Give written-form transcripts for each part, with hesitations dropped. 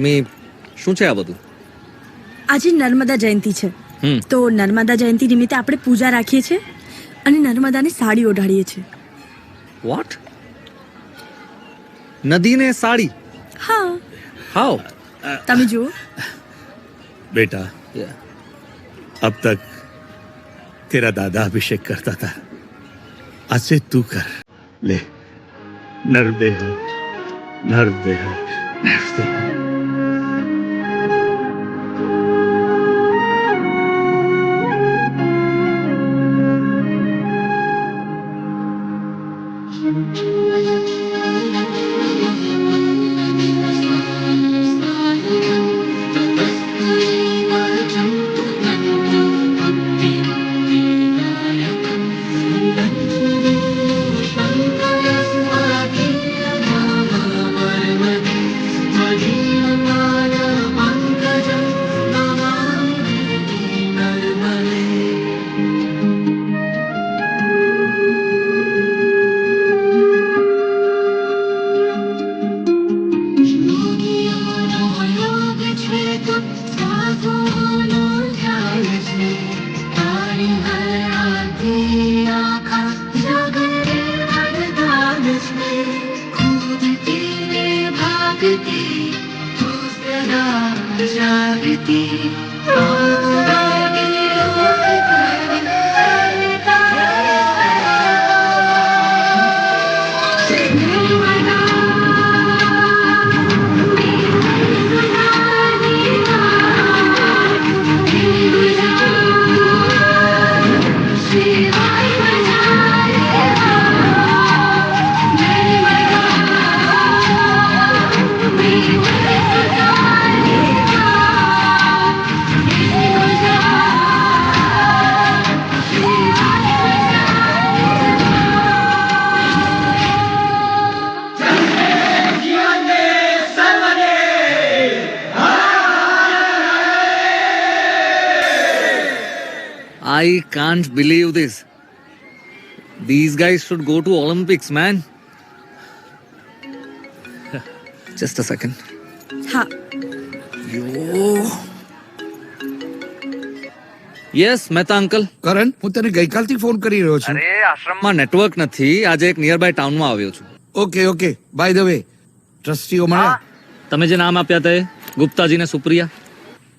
મી શું છે આ બધું? આજે નર્મદા જયંતિ છે તો નર્મદા જયંતિ નિમિત્તે આપણે પૂજા રાખીએ છીએ અને નર્મદાને સાડી ઓઢાડીએ છીએ. વોટ? નદીને સાડી? હા, હાઉ? તમે જુઓ. बेटा अब तक तेरा दादा अभिषेक करता था, आज से तू कर ले. नर्मदे नर्मदे नर्मदे. I can't believe this. These guys should go to Olympics, man. Just a second. હા, યસ મહેતા અંકલ. કરણ, હું તને ગઈકાલથી ફોન કરી રહ્યો છું. અરે આશ્રમમાં નેટવર્ક નથી. આજે એક નિયર બાય ટાઉનમાં આવ્યો છું. ઓકે બાય ધ વે, ટ્રસ્ટીઓ મળ્યા? તમે જે નામ આપ્યા હતા એ ગુપ્તાજી ને સુપ્રિયા.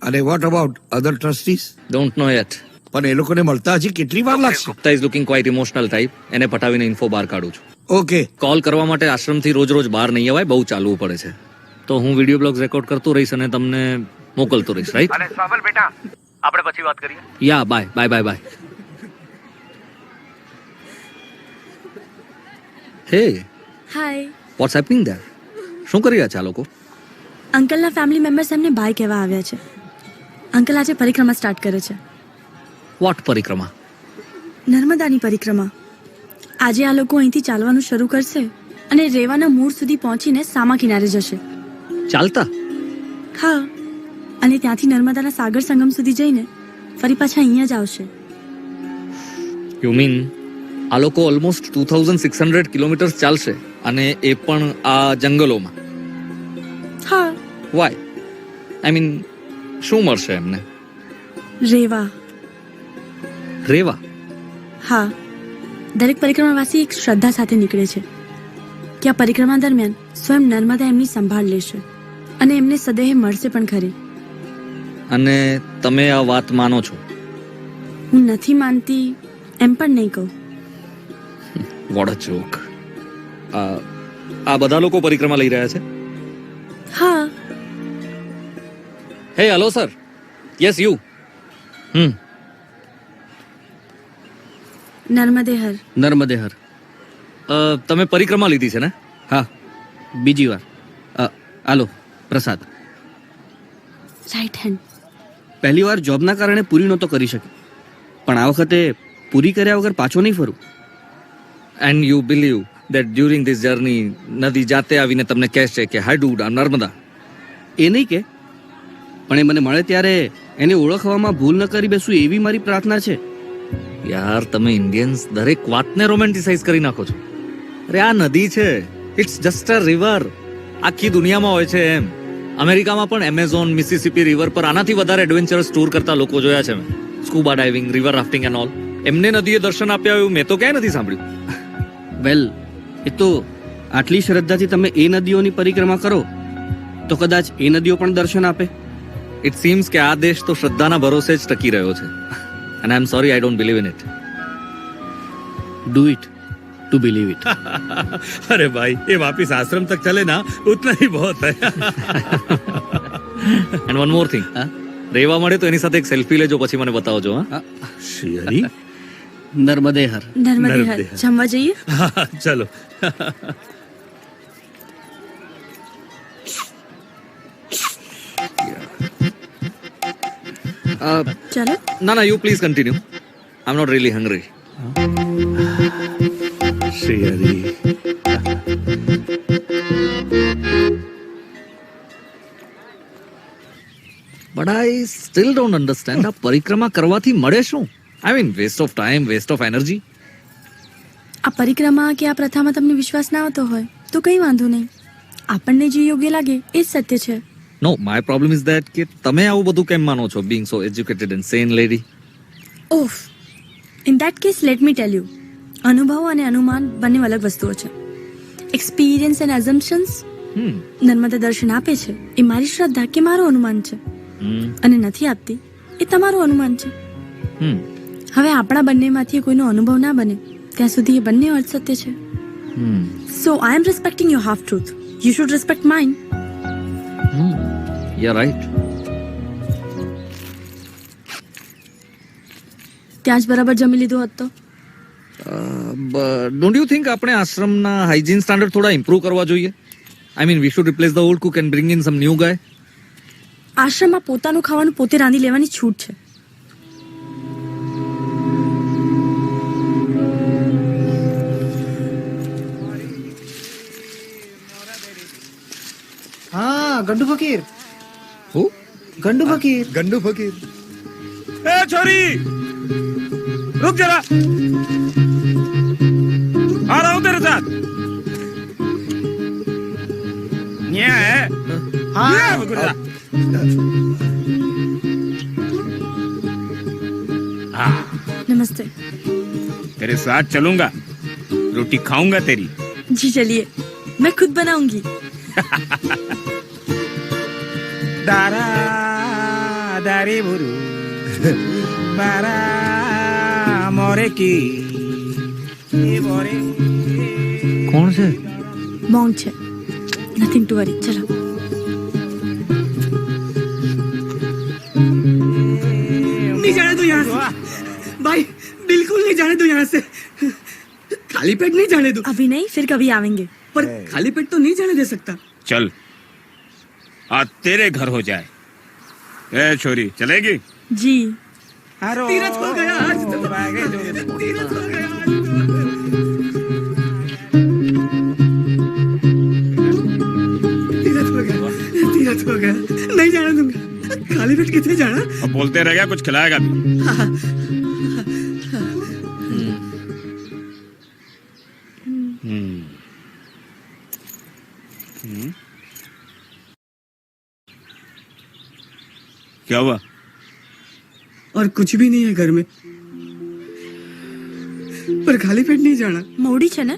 અને what about other trustees? Don't know yet. પણ એ લોકોને મળતા હજી કેટલી વાર લાગશે? Gupta is looking quite emotional type. એને પટાવીને ઇન્ફો બહાર કાઢું છું. ઓકે. કોલ કરવા માટે આશ્રમથી રોજ બહાર નહીં અવાય, બહુ ચાલવું પડે છે. તો હું વિડીયો બ્લોગ્સ રેકોર્ડ કરતો રહીશ અને તમને મોકલતો રહીશ, રાઈટ? અને સાવલ બેટા, આપણે પછી વાત કરીએ. યા બાય. હે, હાય. Watts happening there? શું કરી રહ્યા છે આ લોકો? અંકલના ફેમિલી મેમ્બર્સ એમને બાય કહેવા આવ્યા છે. અંકલ આજે પરિક્રમા સ્ટાર્ટ કરે છે. વોટ પરિક્રમા? નર્મદાની પરિક્રમા. આજે આ લોકો અહીંથી ચાલવાનું શરૂ કરશે અને રેવાના મૂળ સુધી પહોંચીને સામા કિનારે જશે. ચાલતા? હા, અને ત્યાંથી નર્મદાના સાગર સંગમ સુધી જઈને ફરી પાછા અહીંયા જ આવશે. યુ મીન આ લોકો ઓલમોસ્ટ 2600 કિલોમીટર્સ ચાલશે, અને એ પણ આ જંગલોમાં? હા. વાય? આઈ મીન શું મળશે એમને? રેવા. રેવા? હા, દરેક પરિક્રમાવાસી એક શ્રદ્ધા સાથે નીકળે છે કે આ પરિક્રમા દરમિયાન સ્વયં નર્મદા એમની સંભાળ લેશે અને એમને સદેહ મળશે પણ ખરી. અને તમે આ વાત માનો છો? હું નથી માનતી એમ પણ નહીં કહું. What a joke. આ બધા લોકો પરિક્રમા લઈ રહ્યા છે? હા. Hey, hello sir. Yes you. Narmade Har. તમે પરિક્રમા લીધી છે ને? હા, બીજી વાર. આલો પ્રસાદ. Right hand. પહેલી વાર જોબના કારણે પૂરી નહોતો કરી શકી, પણ આ વખતે પૂરી કર્યા વગર પાછો નહીં ફરું. And you believe that during this journey નદી જાતે આવીને તમને કહેશે કે હાય ડૂડ આ નર્મદા? એ નહીં કે, પણ એ મને મળે ત્યારે એને ઓળખવામાં ભૂલ ન કરી બેસું એવી મારી પ્રાર્થના છે. યાર, તમે ઇન્ડિયન્સ દરેક વાતને રોમેન્ટિસાઇઝ કરી નાખો છો. અરે આ નદી છે, ઇટ્સ જસ્ટ અ રિવર. આખી દુનિયામાં હોય છે એમ. અમેરિકામાં પણ એમેઝોન મિસિસિપી રિવર પર આનાથી વધારે એડવેન્ચરસ ટૂર કરતા લોકો જોયા છે મેં. Scuba diving, river rafting and all. એમને નદીએ દર્શન આપ્યા એવું મેં તો ક્યાંય નથી સાંભળ્યું. વેલ, એ તો આટલી શ્રદ્ધાથી તમે એ નદીઓની પરિક્રમા કરો તો કદાચ એ નદીઓ પણ દર્શન આપે. ઇટ સીમ્સ કે આ દેશ તો શ્રદ્ધાના ભરોસે જ ટકી રહ્યો છે. And I am sorry, I don't believe in it. Do it to believe it. अरे भाई ये वापिस आश्रम तक चले ना उतना ही बहुत है. એન્ડ વન મોર થિંગ, રેવા મળે તો એની સાથે એક સેલ્ફી લેજો, પછી મને બતાવજો. હા, श्री નર્મદે હર. નર્મદે હર. નર્મદે હર. જમવા જઈએ. चलो. ચાલો. ના ના, you please continue. I am not really hungry. Shri Hari. But I still don't understand, આ પરિક્રમા કરવાથી મળે શું? I mean, waste of time, waste of energy. આ પરિક્રમા કે આ પ્રથામાં તમને વિશ્વાસ ના આવતો હોય તો કંઈ વાંધો નહીં. આપણને જે યોગ્ય લાગે એ જ સત્ય છે. No, my problem is that કે તમે આવું બધું કેમ માનો છો, being so educated and sane lady. ઓફ, in that case let me tell you, અનુભવ અને અનુમાન બંને અલગ વસ્તુઓ છે. એક્સપિરિયન્સ એન્ડ અઝમ્પશન્સ નર્મદા દર્શન આપે છે એ મારી શ્રદ્ધા કે મારું અનુમાન છે, અને નથી આપતી એ તમારું અનુમાન છે. હવે આપણા બંનેમાંથી કોઈનો અનુભવ ના બને ત્યાં સુધી એ બંને અર્થ સત્ય છે. So I am respecting your half truth. You should respect mine. You right. ત્યાં જ બરાબર જમી લીધું હોત તો. ડોન્ટ યુ થિંક આપણે આશ્રમના હાઇજીન સ્ટાન્ડર્ડ થોડા ઇમ્પ્રૂવ કરવા જોઈએ? I mean, we should replace the old cook and bring in some new guy. આશ્રમમાં પોતાનું ખાવાનું પોતે રાંધી લેવાની છૂટ છે. हाँ गंडू फकीर. હુ? गंडू फकीर. ગંડુ ફકીર. ए छोरी रुक जरा, आ रहा हूँ तेरे साथ. ये है हाँ. ये है गुरुदा. हाँ, નમસ્તે. तेरे साथ चलूंगा, रोटी खाऊंगा तेरी. जी चलिए, मैं खुद बनाऊंगी. दारा दारी बुरु बारा मोरे की ये मोरे. કોણ છે? મોંગ છે. નથિંગ ટુ વરી. ચલો. नहीं जाने दो यहाँ से भाई, बिल्कुल नहीं जाने दो यहाँ से. खाली पेट नहीं जाने दो. अभी नहीं, फिर कभी आवेंगे. पर खाली पेट तो नहीं जाने दे सकता. चल, आज तेरे घर हो जाए. ए छोरी, चलेगी? जी. तीरथ हो गया आज तो. तीरथ हो गया आज तो. तीरथ हो गया. तीरथ हो गया. नहीं जाने दूंगा. खाली पेट कितने जाना. अब बोलते रह गया, कुछ खिलाएगा भी. क्या हुआ? और कुछ भी नहीं है घर में, पर खाली पेट नहीं जाना. મોડી છે ને?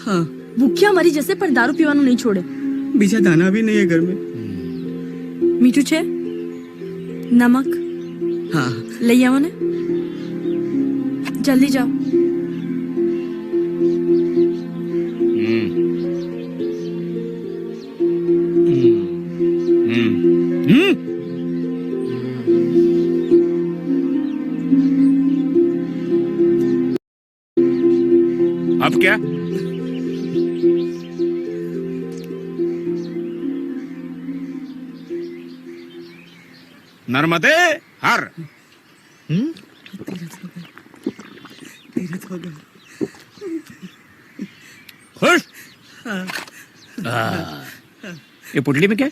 हाँ, ભૂખ્યા મરી જશે પણ દારૂ પીવાનું નહીં છોડે. बीजा दाना भी नहीं है घर में. મીઠું છે? નમક हाँ. લઈ આવો ને. જલ્દી જાઓ. अब क्या? नर्मदे हर. तीरथ हो गया. खुश? ये पुटली में क्या?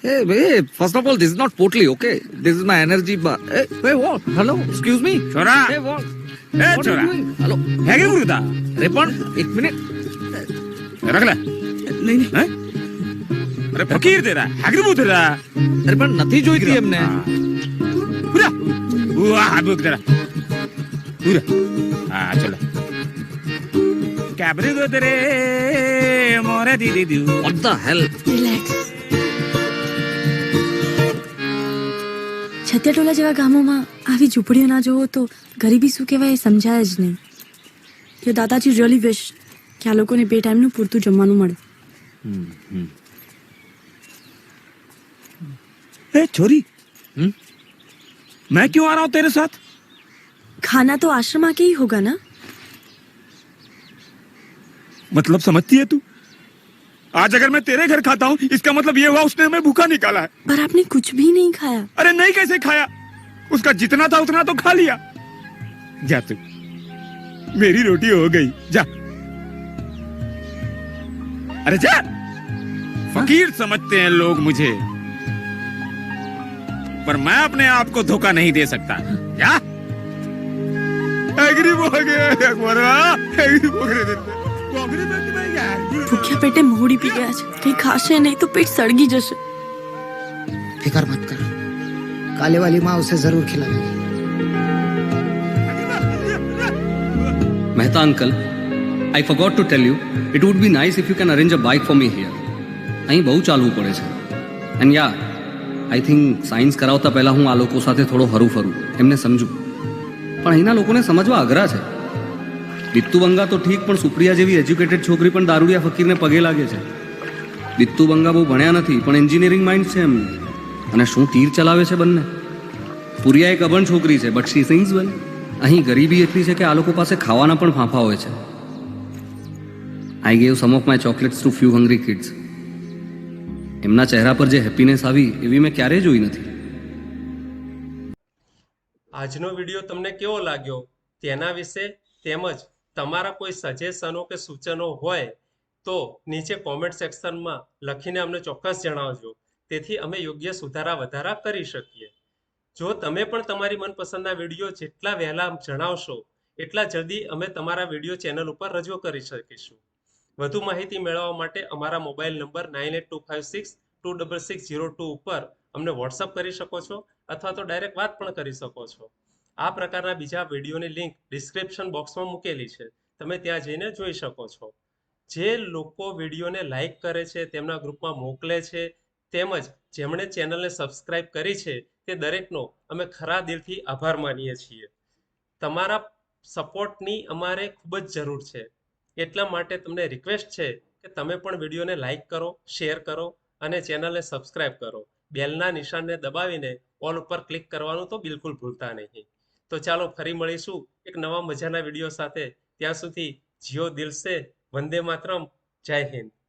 Hey, first of all, this is not Potli, okay? This is my energy bar. Hey, what? Hello, excuse me. छोरा. Hey, what? A What are you छोरा, doing? Hello. है क्या गुरुदा? अरे पण एक मिनिट. रख ले. नहीं नहीं. हैं? અરે ફકીર તેરા આગરી તેરા અરે પણ નથી જોઈતી એમને. પૂરા ઉઆ હાબુક તેરા પૂરા હા ચલો કેબરી દો તેરે મોરે દીદી દુ What the hell? રિલેક્સ. છત્યાટોલા જેવા ગામોમાં આવી ઝૂંપડીઓ ના જોવો તો ગરીબી શું કહેવાય એ સમજાય જ નહીં. યો દાદાજી રિયલી વિશ કે આ લોકોને બે ટાઈમનું પૂરતું જમવાનું મળે. ए छोरी हम्म? मैं क्यों आ रहा हूँ तेरे साथ खाना तो आश्रम आके ही होगा ना. मतलब समझती है तू आज अगर मैं तेरे घर खाता हूँ इसका मतलब ये हुआ उसने हमें भूखा निकाला है पर आपने कुछ भी नहीं खाया. अरे नहीं कैसे खाया उसका जितना था उतना तो खा लिया जा तू मेरी रोटी हो गई जा अरे जा फकीर समझते हैं लोग मुझे पर मैं अपने आप को धोखा नहीं दे सकता जा एग्री हो गया एग्री हो गया ભૂખ્યા પેટે મોડી પી ગયા છે. કઈ ખાશે નહીં તો પેટ સળગી જશે. फिक्र मत कर काले वाली माँ उसे जरूर खिलाएगी. Mehta uncle, I forgot to tell you, it would be nice if you can arrange a bike for me here. અહીં બહુ ચાલવું પડે છે. And yeah, I think science કરાવતા પહેલા હું આ લોકો સાથે થોડો હરું ફરું, એમને સમજું. પણ અહીંના લોકોને સમજવા અઘરા છે. બિત્તુ બંગા તો ઠીક, પણ સુપ્રિયા જેવી એજ્યુકેટેડ છોકરી પણ દારૂડિયા ફકીરને પગે લાગે છે. બિત્તુ બંગા બહુ ભણ્યા નથી, પણ એન્જિનિયરિંગ માઇન્ડ છે એમનું. અને શું તીર ચલાવે છે બંને. પુરિયા એક અભણ છોકરી છે, બટ શી સિંગ્સ વેલ. અહીં ગરીબી એટલી છે કે આ લોકો પાસે ખાવાના પણ ફાંફા હોય છે. I gave some of my chocolates to few hungry kids. એમના ચહેરા પર જે હેપીનેસ આવી એવી મેં ક્યારેય જોઈ નથી. આજનો વિડીયો તમને કેવો લાગ્યો તેના વિશે તેમજ તમારા કોઈ સજેશનો કે સૂચનો હોય તો નીચે કોમેન્ટ સેક્શનમાં લખીને અમને ચોક્કસ જણાવજો, તેથી અમે યોગ્ય સુધારા વધારા કરી શકીએ. જો તમે પણ તમારી મનપસંદના વિડીયો જેટલા વહેલા જણાવશો એટલા જલ્દી અમે તમારા વિડીયો ચેનલ ઉપર રજૂ કરી શકીશું. વધુ માહિતી મેળવવા માટે અમારા મોબાઈલ નંબર 9825626602 ઉપર અમને વોટ્સઅપ કરી શકો છો અથવા તો ડાયરેક્ટ વાત પણ કરી શકો છો. આ પ્રકારના બીજા વિડીયોની લિંક ડિસ્ક્રિપ્શન બોક્સમાં મૂકેલી છે, તમે ત્યાં જઈને જોઈ શકો છો. જે લોકો વિડીયોને લાઈક કરે છે, તેમના ગ્રુપમાં મોકલે છે, તેમજ જેમણે ચેનલને સબસ્ક્રાઇબ કરી છે તે દરેકનો અમે ખરા દિલથી આભાર માનીએ છીએ. તમારા સપોર્ટની અમારે ખૂબ જ જરૂર છે, એટલા માટે તમને રિક્વેસ્ટ છે કે તમે પણ વિડીયોને લાઈક કરો, શેર કરો અને ચેનલને સબસ્ક્રાઇબ કરો. બેલના નિશાનને દબાવીને ઓલ ઉપર ક્લિક કરવાનું તો બિલકુલ ભૂલતા નહીં. તો ચાલો ફરી મળીશું એક નવા મજાના વિડીયો સાથે. ત્યાં સુધી જીઓ દિલ સે, વંદે માતરમ, જય હિન્દ.